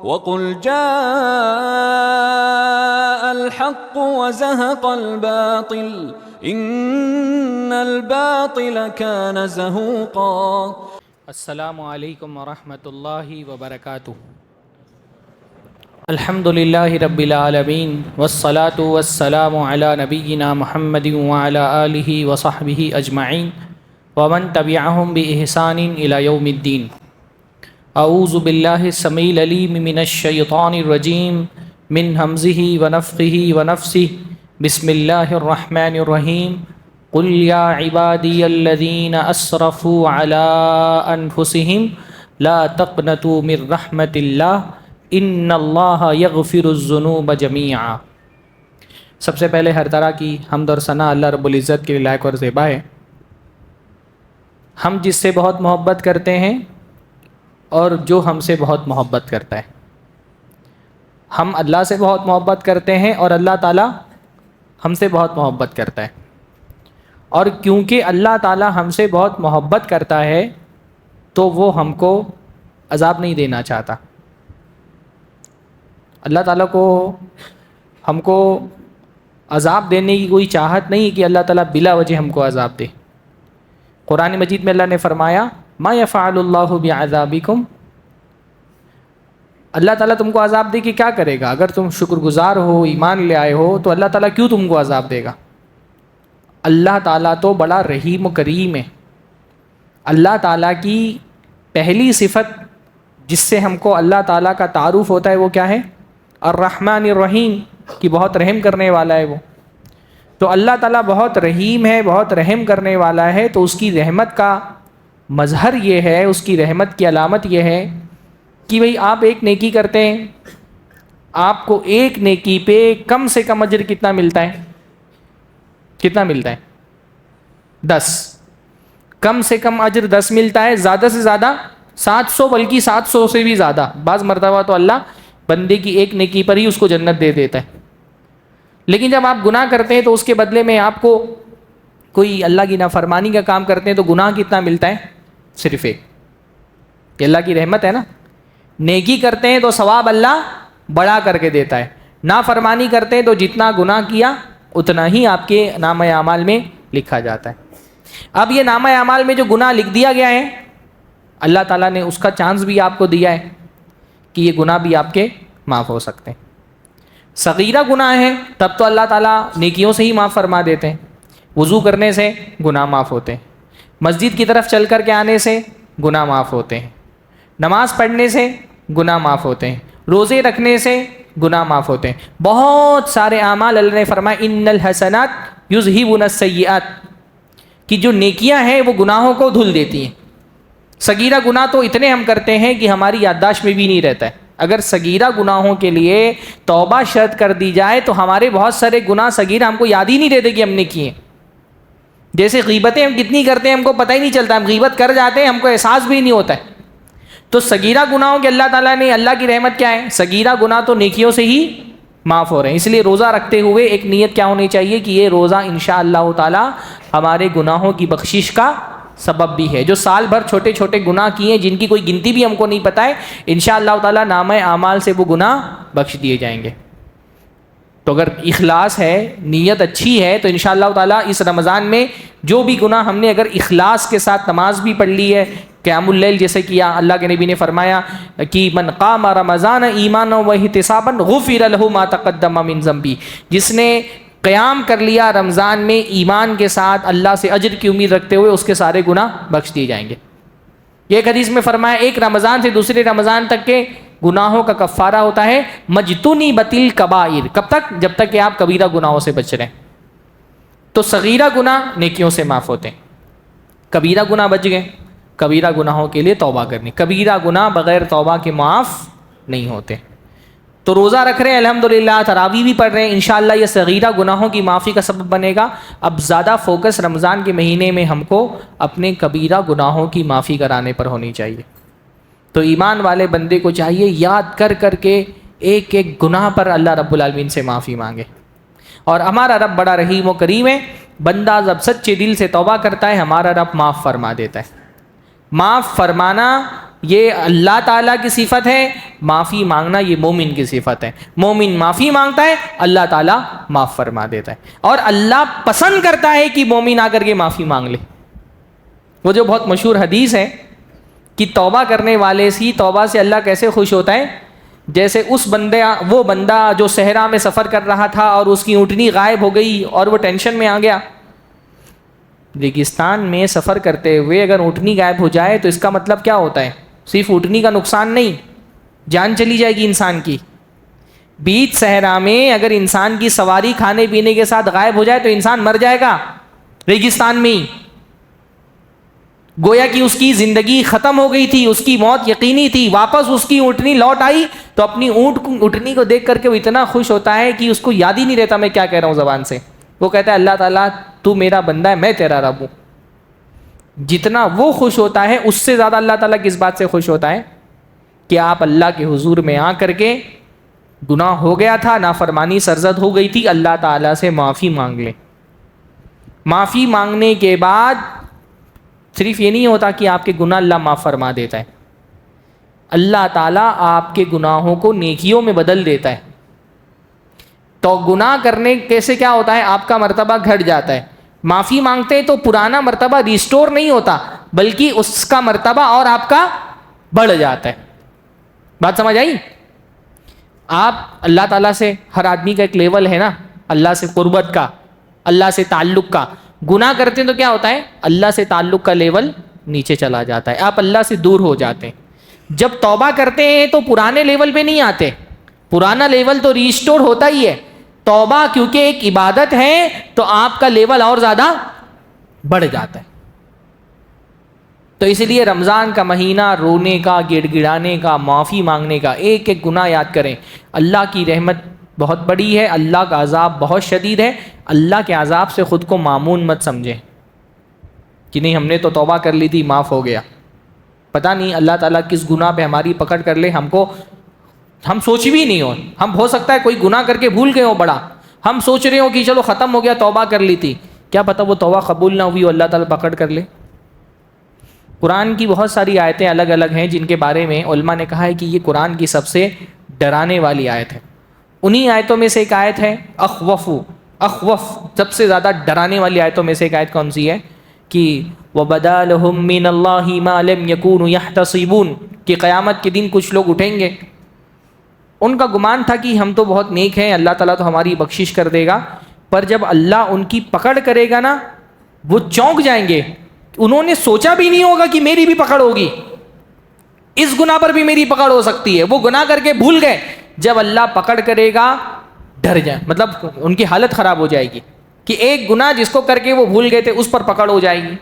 وقل جاء الحق وزهق الباطل ان الباطل كان زهوقا۔ السلام علیکم ورحمۃ اللہ وبرکاتہ۔ الحمد للہ رب العالمین والصلاة والسلام علی نبینا محمد وعلی آلہ وصحبہ اجمعین ومن تبعہم بإحسان الی یوم الدین۔ اعوذ باللہ السمیع العلیم من الشیطان الرجیم من ہمزہ ونفخہ ونفثہ، بسم اللہ الرحمن الرحیم۔ قل یا عبادی الذین اسرفوا علی انفسہم لا تقنطوا من رحمۃ اللہ ان اللہ یغفر الذنوب جمیعا۔ سب سے پہلے ہر طرح کی حمد اور ثنا اللہ رب العزت کے لیے لائق اور زیبا ہے۔ ہم جس سے بہت محبت کرتے ہیں اور جو ہم سے بہت محبت کرتا ہے، ہم اللہ سے بہت محبت کرتے ہیں اور اللہ تعالیٰ ہم سے بہت محبت کرتا ہے، اور کیونکہ اللہ تعالیٰ ہم سے بہت محبت کرتا ہے تو وہ ہم کو عذاب نہیں دینا چاہتا۔ اللہ تعالیٰ کو ہم کو عذاب دینے کی کوئی چاہت نہیں کہ اللہ تعالیٰ بلا وجہ ہم کو عذاب دے۔ قرآن مجید میں اللہ نے فرمایا ما یفعل اللہ بعذابکم، اللہ تعالیٰ تم کو عذاب دے کہ کیا کرے گا؟ اگر تم شکر گزار ہو، ایمان لے آئے ہو تو اللہ تعالیٰ کیوں تم کو عذاب دے گا؟ اللہ تعالیٰ تو بڑا رحیم و کریم ہے۔ اللہ تعالیٰ کی پہلی صفت جس سے ہم کو اللہ تعالیٰ کا تعارف ہوتا ہے وہ کیا ہے؟ الرحمن الرحیم، کہ بہت رحم کرنے والا ہے وہ۔ تو اللہ تعالیٰ بہت رحیم ہے، بہت رحم کرنے والا ہے، تو اس کی رحمت کا مظہر یہ ہے، اس کی رحمت کی علامت یہ ہے کہ بھئی آپ ایک نیکی کرتے ہیں، آپ کو ایک نیکی پہ کم سے کم اجر کتنا ملتا ہے؟ کتنا ملتا ہے؟ 10۔ کم سے کم اجر 10 ملتا ہے، زیادہ سے زیادہ 700، بلکہ 700 سے بھی زیادہ۔ بعض مرتبہ تو اللہ بندے کی ایک نیکی پر ہی اس کو جنت دے دیتا ہے۔ لیکن جب آپ گناہ کرتے ہیں تو اس کے بدلے میں آپ کو کوئی اللہ کی نافرمانی کا کام کرتے ہیں تو گناہ کتنا ملتا ہے؟ صرف ایک۔ یہ اللہ کی رحمت ہے نا۔ نیکی کرتے ہیں تو ثواب اللہ بڑا کر کے دیتا ہے، نافرمانی کرتے ہیں تو جتنا گناہ کیا اتنا ہی آپ کے نامہ اعمال میں لکھا جاتا ہے۔ اب یہ نامہ اعمال میں جو گناہ لکھ دیا گیا ہے، اللہ تعالیٰ نے اس کا چانس بھی آپ کو دیا ہے کہ یہ گناہ بھی آپ کے معاف ہو سکتے ہیں۔ صغیرہ گناہ ہے تب تو اللہ تعالیٰ نیکیوں سے ہی معاف فرما دیتے ہیں۔ وضو کرنے سے گناہ معاف ہوتے ہیں، مسجد کی طرف چل کر کے آنے سے گناہ معاف ہوتے ہیں، نماز پڑھنے سے گناہ معاف ہوتے ہیں، روزے رکھنے سے گناہ معاف ہوتے ہیں، بہت سارے اعمال اللہ نے فرمایا ان الحسنات یذہبن السیئات، کہ جو نیکیاں ہیں وہ گناہوں کو دھل دیتی ہیں۔ صغیرہ گناہ تو اتنے ہم کرتے ہیں کہ ہماری یادداشت میں بھی نہیں رہتا ہے۔ اگر صغیرہ گناہوں کے لیے توبہ شرط کر دی جائے تو ہمارے بہت سارے گناہ صغیرہ ہم کو یاد ہی نہیں رہتے کہ ہم نے کیے۔ جیسے غیبتیں ہم کتنی کرتے ہیں ہم کو پتہ ہی نہیں چلتا، ہم غیبت کر جاتے ہیں ہم کو احساس بھی نہیں ہوتا ہے۔ تو صغیرہ گناہوں کے اللہ تعالیٰ نے، اللہ کی رحمت کیا ہے؟ صغیرہ گناہ تو نیکیوں سے ہی معاف ہو رہے ہیں۔ اس لیے روزہ رکھتے ہوئے ایک نیت کیا ہونی چاہیے کہ یہ روزہ انشاءاللہ تعالیٰ ہمارے گناہوں کی بخشش کا سبب بھی ہے۔ جو سال بھر چھوٹے چھوٹے گناہ کیے جن کی کوئی گنتی بھی ہم کو نہیں پتہ ہے، انشاءاللہ تعالیٰ نامہ اعمال سے وہ گناہ بخش دیے جائیں گے۔ تو اگر اخلاص ہے، نیت اچھی ہے، تو انشاءاللہ تعالیٰ اس رمضان میں جو بھی گناہ ہم نے اگر اخلاص کے ساتھ نماز بھی پڑھ لی ہے، قیام اللیل جیسے کیا، اللہ کے نبی نے فرمایا کہ من قام رمضان ایمانا واحتسابا غفر له ما تقدم من ذنبه، جس نے قیام کر لیا رمضان میں ایمان کے ساتھ اللہ سے اجر کی امید رکھتے ہوئے، اس کے سارے گناہ بخش دیے جائیں گے۔ یہ ایک حدیث میں فرمایا ایک رمضان سے دوسرے رمضان تک کے گناہوں کا کفارہ ہوتا ہے مجتنبۃ الکبائر۔ کب تک؟ جب تک کہ آپ کبیرہ گناہوں سے بچ رہے ہیں۔ تو صغیرہ گناہ نیکیوں سے معاف ہوتے ہیں، کبیرہ گناہ بچ گئے، کبیرہ گناہوں کے لیے توبہ کرنی، کبیرہ گناہ بغیر توبہ کے معاف نہیں ہوتے۔ تو روزہ رکھ رہے ہیں الحمدللہ، تراویح بھی پڑھ رہے ہیں، انشاءاللہ یہ صغیرہ گناہوں کی معافی کا سبب بنے گا۔ اب زیادہ فوکس رمضان کے مہینے میں ہم کو اپنے کبیرہ گناہوں کی معافی کرانے پر ہونی چاہیے۔ تو ایمان والے بندے کو چاہیے یاد کر کر کے ایک ایک گناہ پر اللہ رب العالمین سے معافی مانگے۔ اور ہمارا رب بڑا رحیم و کریم ہے، بندہ جب سچے دل سے توبہ کرتا ہے ہمارا رب معاف فرما دیتا ہے۔ معاف فرمانا یہ اللہ تعالیٰ کی صفت ہے، معافی مانگنا یہ مومن کی صفت ہے. مومن معافی مانگتا ہے، اللہ تعالیٰ معاف فرما دیتا ہے، اور اللہ پسند کرتا ہے کہ مومن آ کر کے معافی مانگ لے. وہ جو بہت مشہور حدیث ہے کہ توبہ کرنے والے سی توبہ سے اللہ کیسے خوش ہوتا ہے، جیسے وہ بندہ جو صحرا میں سفر کر رہا تھا اور اس کی اونٹنی غائب ہو گئی اور وہ ٹینشن میں آ گیا. ریگستان میں سفر کرتے ہوئے اگر اونٹنی غائب ہو جائے تو اس کا مطلب کیا ہوتا ہے؟ صرف اونٹنی کا نقصان نہیں، جان چلی جائے گی انسان کی. بیچ صحرا میں اگر انسان کی سواری کھانے پینے کے ساتھ غائب ہو جائے تو انسان مر جائے گا ریگستان میں ہی. گویا کہ اس کی زندگی ختم ہو گئی تھی، اس کی موت یقینی تھی. واپس اس کی اونٹنی لوٹ آئی تو اپنی اونٹنی کو دیکھ کر کے وہ اتنا خوش ہوتا ہے کہ اس کو یاد ہی نہیں رہتا میں کیا کہہ رہا ہوں زبان سے. وہ کہتا ہے اللہ تعالیٰ تو میرا بندہ ہے، میں تیرا رب ہوں. جتنا وہ خوش ہوتا ہے اس سے زیادہ اللہ تعالیٰ کس بات سے خوش ہوتا ہے کہ آپ اللہ کے حضور میں آ کر کے گناہ ہو گیا تھا، نافرمانی سرزد ہو گئی تھی، اللہ تعالیٰ سے معافی مانگ لیں. معافی مانگنے کے بعد صرف یہ نہیں ہوتا کہ آپ کے گناہ اللہ معاف فرما دیتا ہے، اللہ تعالیٰ آپ کے گناہوں کو نیکیوں میں بدل دیتا ہے. تو گناہ کرنے کیسے کیا ہوتا ہے؟ آپ کا مرتبہ گھٹ جاتا ہے. معافی مانگتے ہیں تو پرانا مرتبہ ریسٹور نہیں ہوتا بلکہ اس کا مرتبہ اور آپ کا بڑھ جاتا ہے. بات سمجھ آئی؟ آپ اللہ تعالیٰ سے، ہر آدمی کا ایک لیول ہے نا اللہ سے قربت کا، اللہ سے تعلق کا. گناہ کرتے ہیں تو کیا ہوتا ہے؟ اللہ سے تعلق کا لیول نیچے چلا جاتا ہے، آپ اللہ سے دور ہو جاتے ہیں. جب توبہ کرتے ہیں تو پرانے لیول پہ نہیں آتے، پرانا لیول تو ریسٹور ہوتا ہی ہے. توبہ کیونکہ ایک عبادت ہے تو آپ کا لیول اور زیادہ بڑھ جاتا ہے. تو اس لیے رمضان کا مہینہ رونے کا، گڑ گڑانے کا، معافی مانگنے کا. ایک ایک گناہ یاد کریں. اللہ کی رحمت بہت بڑی ہے، اللہ کا عذاب بہت شدید ہے. اللہ کے عذاب سے خود کو معمون مت سمجھیں کہ نہیں ہم نے تو توبہ کر لی تھی معاف ہو گیا. پتہ نہیں اللہ تعالیٰ کس گناہ پہ ہماری پکڑ کر لے، ہم سوچ بھی نہیں ہو. ہم ہو سکتا ہے کوئی گناہ کر کے بھول گئے ہو بڑا، ہم سوچ رہے ہو کہ چلو ختم ہو گیا توبہ کر لی تھی، کیا پتہ وہ توبہ قبول نہ ہوئی اور اللہ تعالیٰ پکڑ کر لے. قرآن کی بہت ساری آیتیں الگ الگ ہیں جن کے بارے میں علماء نے کہا ہے کہ یہ قرآن کی سب سے ڈرانے والی آیت ہے. انہی آیتوں میں سے ایک آیت ہے اخوف. سب سے زیادہ ڈرانے والی آیتوں میں سے ایک آیت کون سی ہے؟ کہ وَبَدَا لَهُم مِّنَ اللَّهِ مَا لَمْ يَكُونُوا يَحْتَسِبُونَ، کہ قیامت کے دن کچھ لوگ اٹھیں گے، ان کا گمان تھا کہ ہم تو بہت نیک ہیں، اللہ تعالیٰ تو ہماری بخشش کر دے گا، پر جب اللہ ان کی پکڑ کرے گا نا وہ چونک جائیں گے. انہوں نے سوچا بھی نہیں ہوگا کہ میری بھی پکڑ ہوگی، اس گناہ پر بھی میری پکڑ ہو سکتی ہے. وہ گناہ کر کے بھول گئے، جب اللہ پکڑ کرے گا ڈر جائیں، مطلب ان کی حالت خراب ہو جائے گی کہ ایک گناہ جس کو کر کے وہ بھول گئے تھے اس پر پکڑ ہو جائے گی.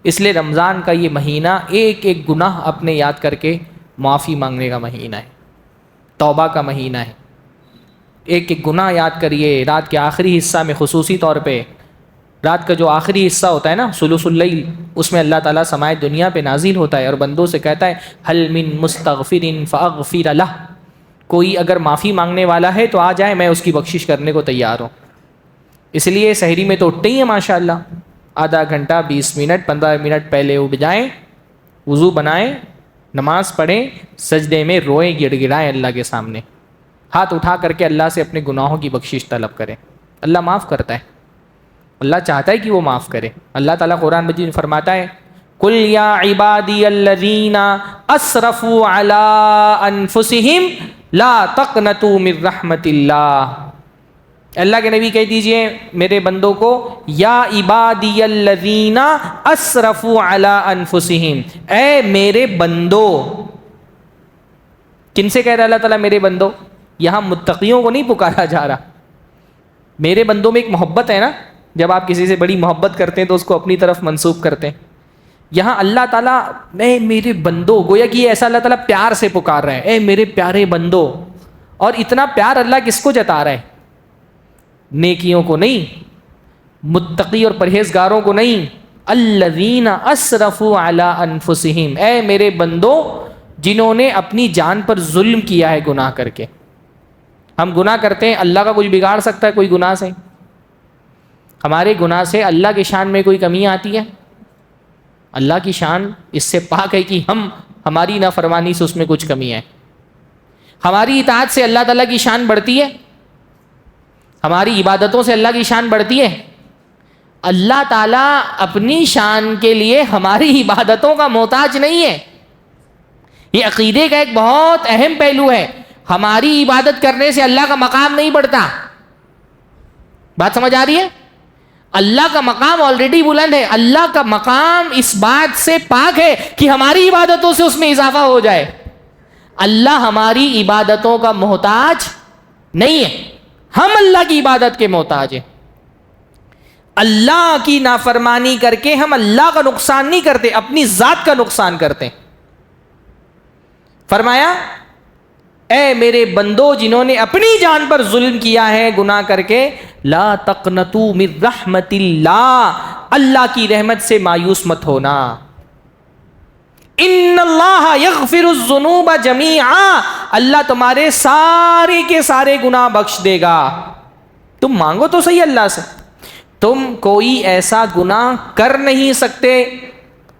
اس لیے رمضان کا یہ مہینہ ایک ایک گناہ اپنے یاد کر کے معافی مانگنے کا مہینہ ہے، توبہ کا مہینہ ہے. ایک ایک گناہ یاد کریے. رات کے آخری حصہ میں خصوصی طور پہ، رات کا جو آخری حصہ ہوتا ہے نا ثلث اللیل، اس میں اللہ تعالیٰ سمائے دنیا پہ نازل ہوتا ہے اور بندوں سے کہتا ہے حل من مستغفر فاغفر لہ، کوئی اگر معافی مانگنے والا ہے تو آ جائے، میں اس کی بخشش کرنے کو تیار ہوں. اس لیے سحری میں تو اٹھتے ہی ہیں ماشاءاللہ، آدھا گھنٹہ 20 منٹ 15 منٹ پہلے اٹھ جائیں، وضو بنائیں، نماز پڑھیں، سجدے میں روئیں، گڑ گڑائیں اللہ کے سامنے، ہاتھ اٹھا کر کے اللہ سے اپنے گناہوں کی بخشش طلب کریں. اللہ معاف کرتا ہے، اللہ چاہتا ہے کہ وہ معاف کرے. اللہ تعالیٰ قرآن مجید میں فرماتا ہے قل یا عبادی الذین اسرفوا علی انفسہم لا تقنطوا من رحمت اللہ. اللہ کے نبی کہہ دیجئے میرے بندوں کو، یا عبادی الذین اسرفوا علی انفسہم، اے میرے بندو. کن سے کہہ رہا اللہ تعالیٰ میرے بندو؟ یہاں متقیوں کو نہیں پکارا جا رہا. میرے بندوں میں ایک محبت ہے نا، جب آپ کسی سے بڑی محبت کرتے ہیں تو اس کو اپنی طرف منسوب کرتے ہیں. یہاں اللہ تعالیٰ اے میرے بندو، گویا کہ یہ ایسا اللہ تعالیٰ پیار سے پکار رہا ہے، اے میرے پیارے بندو. اور اتنا پیار اللہ کس کو جتا رہا ہے؟ نیکیوں کو نہیں، متقی اور پرہیزگاروں کو نہیں. الذین اسرفوا علی انفسہم، اے میرے بندو جنہوں نے اپنی جان پر ظلم کیا ہے گناہ کر کے. ہم گناہ کرتے ہیں، اللہ کا کچھ بگاڑ سکتا ہے کوئی گناہ سے؟ ہمارے گناہ سے اللہ کی شان میں کوئی کمی آتی ہے؟ اللہ کی شان اس سے پاک ہے کہ ہماری نافرمانی سے اس میں کچھ کمی ہے. ہماری اطاعت سے اللہ تعالیٰ کی شان بڑھتی ہے, ہماری عبادتوں سے اللہ کی شان بڑھتی ہے. اللہ تعالیٰ اپنی شان کے لیے ہماری عبادتوں کا محتاج نہیں ہے. یہ عقیدے کا ایک بہت اہم پہلو ہے. ہماری عبادت کرنے سے اللہ کا مقام نہیں بڑھتا. بات سمجھ آ رہی ہے؟ اللہ کا مقام آلریڈی بلند ہے. اللہ کا مقام اس بات سے پاک ہے کہ ہماری عبادتوں سے اس میں اضافہ ہو جائے. اللہ ہماری عبادتوں کا محتاج نہیں ہے, ہم اللہ کی عبادت کے محتاج ہیں. اللہ کی نافرمانی کر کے ہم اللہ کا نقصان نہیں کرتے, اپنی ذات کا نقصان کرتے ہیں. فرمایا اے میرے بندو جنہوں نے اپنی جان پر ظلم کیا ہے گناہ کر کے, لا تقنطوا من رحمت اللہ, اللہ کی رحمت سے مایوس مت ہونا. ان اللہ یغفر الذنوب جمیعا, اللہ تمہارے سارے کے سارے گناہ بخش دے گا. تم مانگو تو صحیح اللہ سے. تم کوئی ایسا گناہ کر نہیں سکتے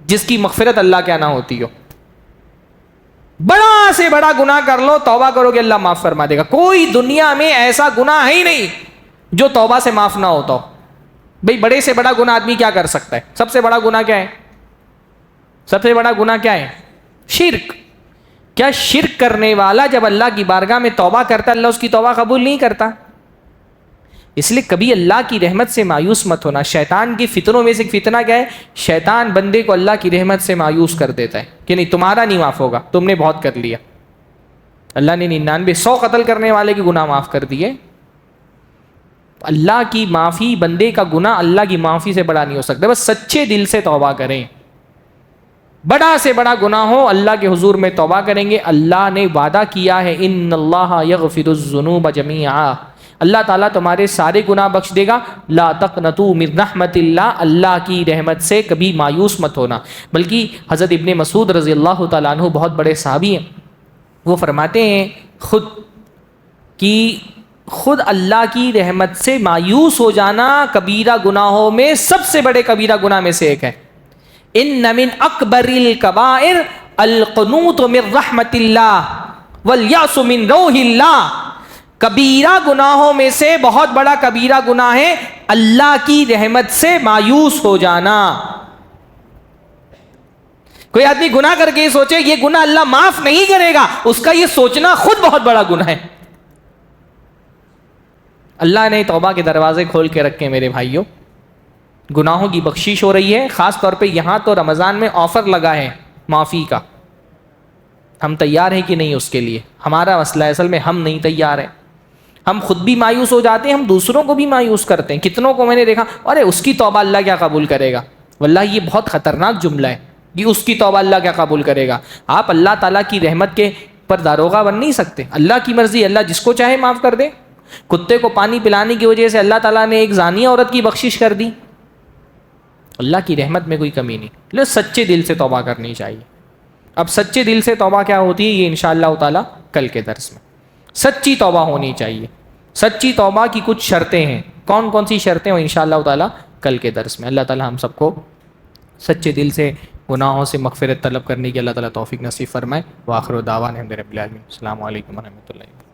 جس کی مغفرت اللہ کے یہاں نہ ہوتی ہو. بڑا سے بڑا گناہ کر لو, توبہ کرو گے اللہ معاف فرما دے گا. کوئی دنیا میں ایسا گناہ ہے ہی نہیں جو توبہ سے معاف نہ ہوتا ہو. بھئی بڑے سے بڑا گناہ آدمی کیا کر سکتا ہے؟ سب سے بڑا گناہ کیا ہے؟ سب سے بڑا گناہ کیا ہے؟ شرک. کیا شرک کرنے والا جب اللہ کی بارگاہ میں توبہ کرتا اللہ اس کی توبہ قبول نہیں کرتا؟ اس لیے کبھی اللہ کی رحمت سے مایوس مت ہونا. شیطان کی فتنوں میں سے ایک فتنہ کیا ہے؟ شیطان بندے کو اللہ کی رحمت سے مایوس کر دیتا ہے کہ نہیں تمہارا نہیں معاف ہوگا, تم نے بہت کر لیا. اللہ نے 99 قتل کرنے والے کے گناہ معاف کر دیے. اللہ کی معافی, بندے کا گناہ اللہ کی معافی سے بڑا نہیں ہو سکتا. بس سچے دل سے توبہ کریں. بڑا سے بڑا گناہ ہو اللہ کے حضور میں توبہ کریں گے. اللہ نے وعدہ کیا ہے ان اللہ یغفر الذنوب جمیعا, اللہ تعالیٰ تمہارے سارے گناہ بخش دے گا. لا تقنطوا من رحمت اللہ, اللہ کی رحمت سے کبھی مایوس مت ہونا. بلکہ حضرت ابن مسعود رضی اللہ تعالیٰ عنہ بہت بڑے صحابی ہیں, وہ فرماتے ہیں خود اللہ کی رحمت سے مایوس ہو جانا کبیرہ گناہوں میں سب سے بڑے کبیرہ گناہ میں سے ایک ہے. ان من اکبر الکبائر القنوط من رحمت اللہ والیأس من روح اللہ. کبیرہ گناہوں میں سے بہت بڑا کبیرہ گناہ ہے اللہ کی رحمت سے مایوس ہو جانا. کوئی آدمی گناہ کر کے یہ سوچے یہ گناہ اللہ معاف نہیں کرے گا, اس کا یہ سوچنا خود بہت بڑا گناہ ہے. اللہ نے توبہ کے دروازے کھول کے رکھے میرے بھائیوں. گناہوں کی بخشش ہو رہی ہے, خاص طور پہ یہاں تو رمضان میں آفر لگا ہے معافی کا. ہم تیار ہیں کہ نہیں اس کے لیے؟ ہمارا مسئلہ ہے اصل میں ہم نہیں تیار ہیں. ہم خود بھی مایوس ہو جاتے ہیں, ہم دوسروں کو بھی مایوس کرتے ہیں. کتنوں کو میں نے دیکھا ارے اس کی توبہ اللہ کیا قبول کرے گا. واللہ یہ بہت خطرناک جملہ ہے کہ اس کی توبہ اللہ کیا قبول کرے گا. آپ اللہ تعالیٰ کی رحمت کے پر داروغہ بن نہیں سکتے. اللہ کی مرضی, اللہ جس کو چاہے معاف کر دے. کتے کو پانی پلانے کی وجہ سے اللہ تعالیٰ نے ایک زانیہ عورت کی بخشش کر دی. اللہ کی رحمت میں کوئی کمی نہیں. لیکن سچے دل سے توبہ کرنی چاہیے. اب سچے دل سے توبہ کیا ہوتی ہے یہ انشاءاللہ تعالیٰ کل کے درس میں. سچی توبہ ہونی چاہیے. سچی توبہ کی کچھ شرطیں ہیں, کون کون سی شرطیں, وہ انشاءاللہ تعالیٰ کل کے درس میں. اللہ تعالیٰ ہم سب کو سچے دل سے گناہوں سے مغفرت طلب کرنے کی اللہ تعالیٰ توفیق نصیب فرمائے. وآخر دعوانا الحمد للہ رب العالمین. السلام علیکم ورحمۃ اللہ.